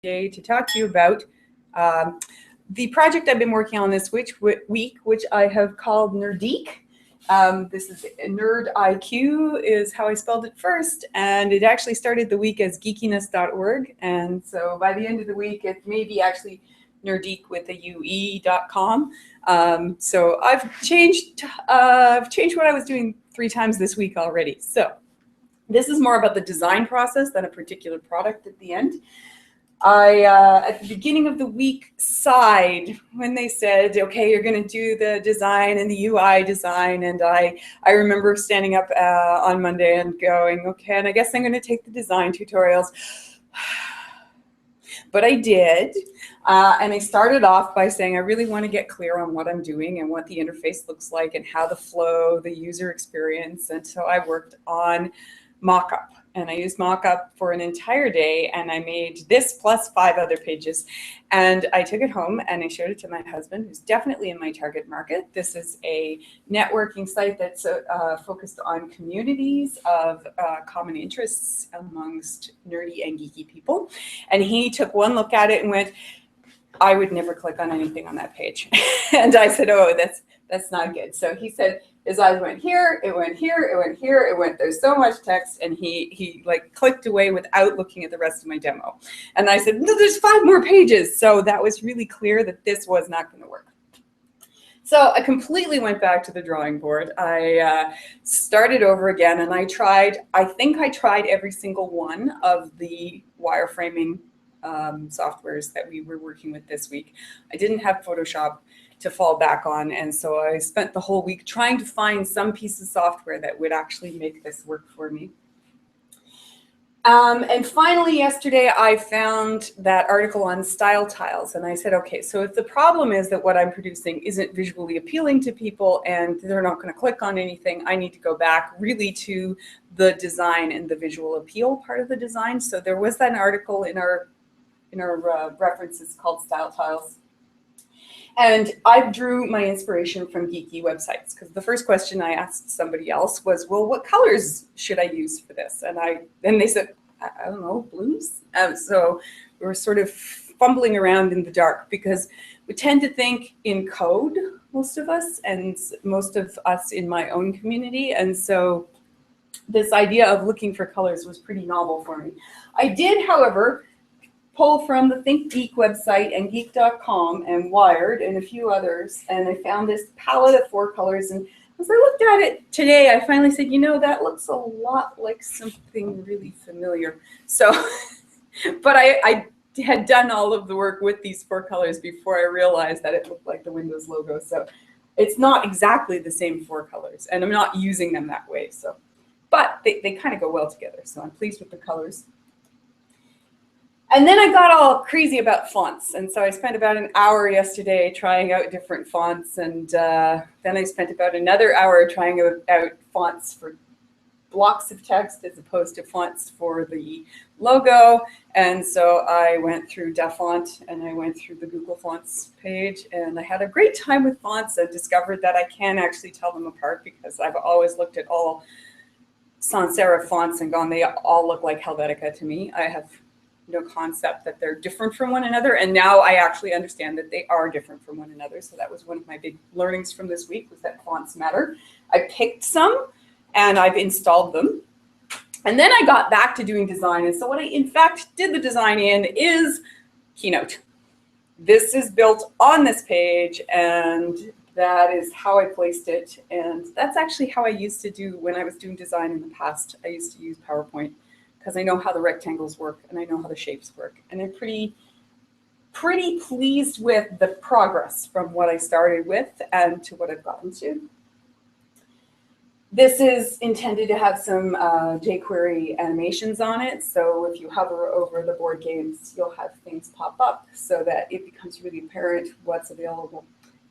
today to talk to you about the project I've been working on this week, which I have called Nerdeek. This is Nerd IQ is how I spelled it first, and it actually started the week as geekiness.org, and so by the end of the week it may be actually Nerdeek with a UE.com. So I've changed what I was doing 3 times this week already. So this is more about the design process than a particular product at the end. I, at the beginning of the week, sighed when they said, okay, you're going to do the design and the UI design. And I remember standing up on Monday and going, okay, and I guess I'm going to take the design tutorials. But I did. And I started off by saying, I really want to get clear on what I'm doing and what the interface looks like and how the flow, the user experience. And so I worked on mockup. And I used mockup for an entire day, and I made this plus 5 other pages. And I took it home and I showed it to my husband, who's definitely in my target market. This is a networking site that's focused on communities of common interests amongst nerdy and geeky people. And he took one look at it and went, I would never click on anything on that page. And I said, oh, that's not good. So he said, his eyes went here, it went here, it went here, it went, there's so much text, and he like clicked away without looking at the rest of my demo. And I said, no, there's 5 more pages. So that was really clear that this was not going to work. So I completely went back to the drawing board. I started over again, and I think I tried every single one of the wireframing softwares that we were working with this week. I didn't have Photoshop to fall back on, and so I spent the whole week trying to find some piece of software that would actually make this work for me. And finally yesterday I found that article on style tiles, and I said, okay, so if the problem is that what I'm producing isn't visually appealing to people and they're not going to click on anything, I need to go back really to the design and the visual appeal part of the design. So there was that article in our references called Style Tiles. And I drew my inspiration from geeky websites, because the first question I asked somebody else was, well, what colors should I use for this? And they said, I don't know, blues. So we were sort of fumbling around in the dark, because we tend to think in code, most of us, and most of us in my own community. And so this idea of looking for colors was pretty novel for me. I did, however, pull from the Think Geek website and geek.com and Wired and a few others, and I found this palette of 4 colors. And as I looked at it today, I finally said, you know, that looks a lot like something really familiar. So, but I had done all of the work with these 4 colors before I realized that it looked like the Windows logo. So it's not exactly the same 4 colors, and I'm not using them that way. So, but they kind of go well together. So I'm pleased with the colors. And then I got all crazy about fonts. And so I spent about an hour yesterday trying out different fonts. And then I spent about another hour trying out fonts for blocks of text as opposed to fonts for the logo. And so I went through DaFont and I went through the Google Fonts page. And I had a great time with fonts and discovered that I can actually tell them apart, because I've always looked at all sans serif fonts and gone, they all look like Helvetica to me. I have no concept that they're different from one another, and now I actually understand that they are different from one another. So that was one of my big learnings from this week, was that fonts matter. I picked some and I've installed them, and then I got back to doing design. And so what I in fact did the design in is Keynote. This is built on this page, and that is how I placed it. And that's actually how I used to do when I was doing design in the past. I used to use PowerPoint, because I know how the rectangles work and I know how the shapes work. And I'm pretty pleased with the progress from what I started with and to what I've gotten to. This is intended to have some jQuery animations on it. So if you hover over the board games, you'll have things pop up so that it becomes really apparent what's available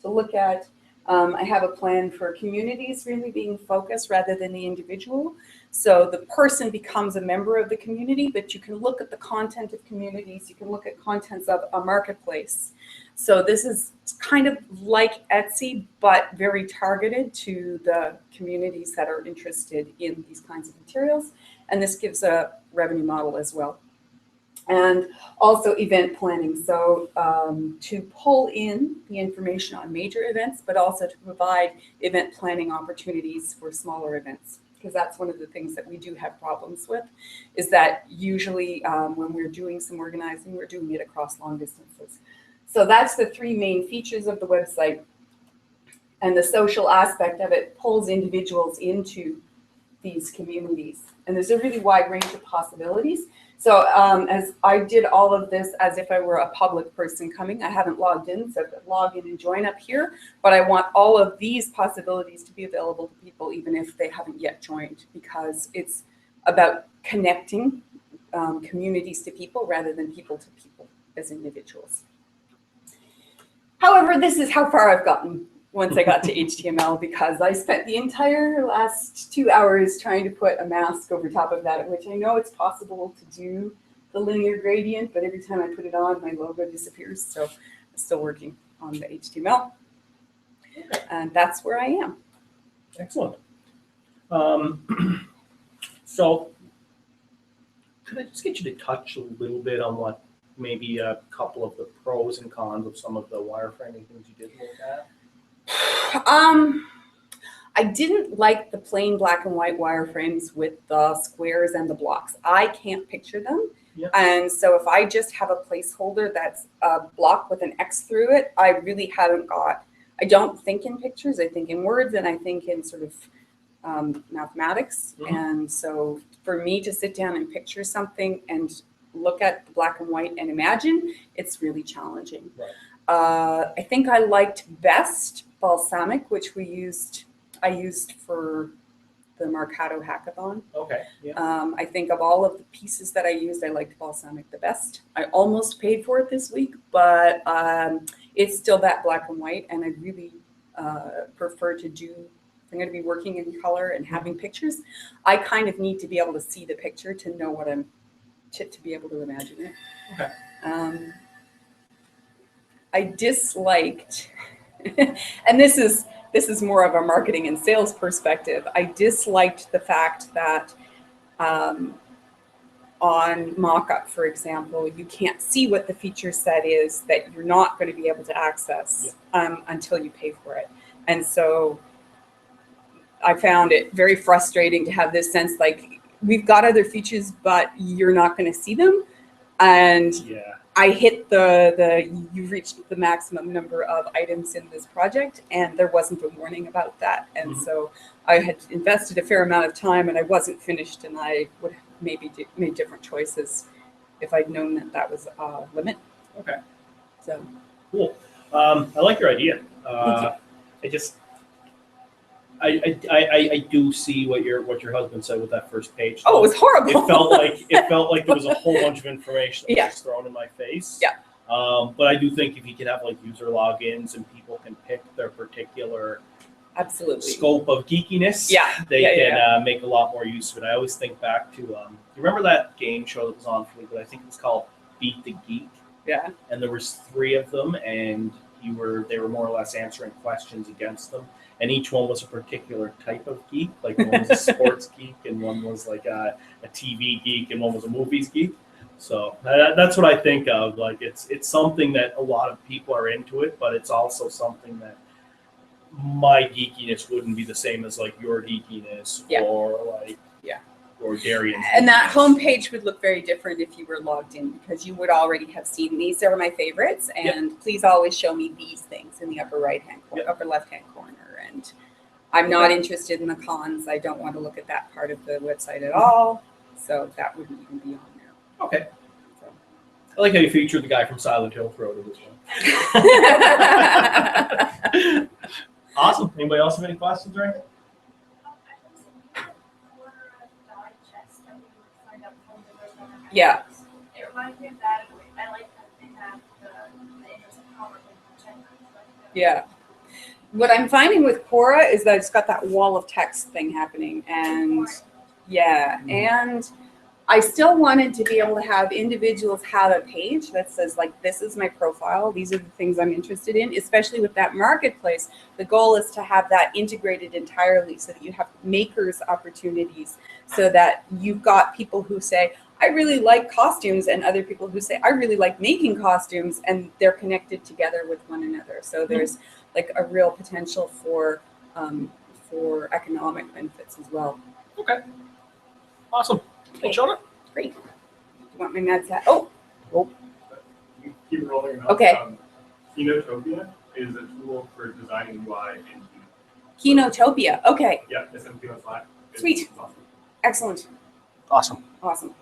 to look at. I have a plan for communities really being focused rather than the individual. So the person becomes a member of the community, but you can look at the content of communities. You can look at contents of a marketplace. So this is kind of like Etsy, but very targeted to the communities that are interested in these kinds of materials. And this gives a revenue model as well. And also event planning. So to pull in the information on major events, but also to provide event planning opportunities for smaller events. Because that's one of the things that we do have problems with, is that usually when we're doing some organizing, we're doing it across long distances. So that's the three main features of the website. And the social aspect of it pulls individuals into these communities. And there's a really wide range of possibilities. So as I did all of this as if I were a public person coming, I haven't logged in, so I've log in and join up here, but I want all of these possibilities to be available to people even if they haven't yet joined, because it's about connecting communities to people rather than people to people as individuals. However, this is how far I've gotten once I got to HTML, because I spent the entire last 2 hours trying to put a mask over top of that, which I know it's possible to do the linear gradient, but every time I put it on, my logo disappears. So I'm still working on the HTML. And that's where I am. Excellent. So could I just get you to touch a little bit on what maybe a couple of the pros and cons of some of the wireframing things you did look at? I didn't like the plain black and white wireframes with the squares and the blocks. I can't picture them. Yep. And so if I just have a placeholder that's a block with an X through it, I really haven't got, I don't think in pictures, I think in words, and I think in sort of mathematics. Mm-hmm. And so for me to sit down and picture something and look at the black and white and imagine, it's really challenging. Right. I think I liked best Balsamic, which I used for the Mercado Hackathon. Okay. Yeah. I think of all of the pieces that I used, I liked Balsamic the best. I almost paid for it this week, but it's still that black and white, and I really prefer to do, if I'm going to be working in color and having pictures, I kind of need to be able to see the picture to know what I'm, to be able to imagine it. Okay. I disliked, and this is more of a marketing and sales perspective, I disliked the fact that on mockup, for example, you can't see what the feature set is that you're not going to be able to access until you pay for it. And so I found it very frustrating to have this sense like, we've got other features, but you're not going to see them. And I hit you've reached the maximum number of items in this project, and there wasn't a warning about that. And so I had invested a fair amount of time, and I wasn't finished, and I would have maybe made different choices if I'd known that that was a limit. Okay. So cool. I like your idea. I do see what your husband said with that first page. Oh, it was horrible. It felt like there was a whole bunch of information that was thrown in my face. Yeah. But I do think if you can have like user logins and people can pick their particular scope of geekiness, they can make a lot more use of it. I always think back to you remember that game show that was on for I think it was called Beat the Geek. Yeah. And there was 3 of them, and they were more or less answering questions against them. And each one was a particular type of geek. Like one was a sports geek, and one was like a TV geek, and one was a movies geek. So that's what I think of. Like it's something that a lot of people are into it, but it's also something that my geekiness wouldn't be the same as like your geekiness or like or Darian's. And that homepage would look very different if you were logged in, because you would already have seen these are my favorites, and please always show me these things in the upper right-hand corner, upper left-hand corner. And I'm not interested in the cons. I don't want to look at that part of the website at all. So that wouldn't even be on there. Okay. So. I like how you featured the guy from Silent Hill throughout this one. Awesome. Anybody else have any questions or anything? Yeah. It reminds me of that. I like that they have the interest in power. Yeah. What I'm finding with Quora is that it's got that wall of text thing happening, and and I still wanted to be able to have individuals have a page that says like, this is my profile, these are the things I'm interested in, especially with that marketplace. The goal is to have that integrated entirely so that you have makers opportunities, so that you've got people who say, I really like costumes, and other people who say I really like making costumes, and they're connected together with one another. So there's like a real potential for economic benefits as well. Okay. Awesome. Okay. Hey, Shona? Great. Do you want my mad hat? Oh. Keep rolling. Okay. Kenotopia is a tool for designing UI in Kino. Kenotopia. Okay. Yeah, it's in Kino Slack. Sweet. Awesome. Excellent. Awesome. Awesome.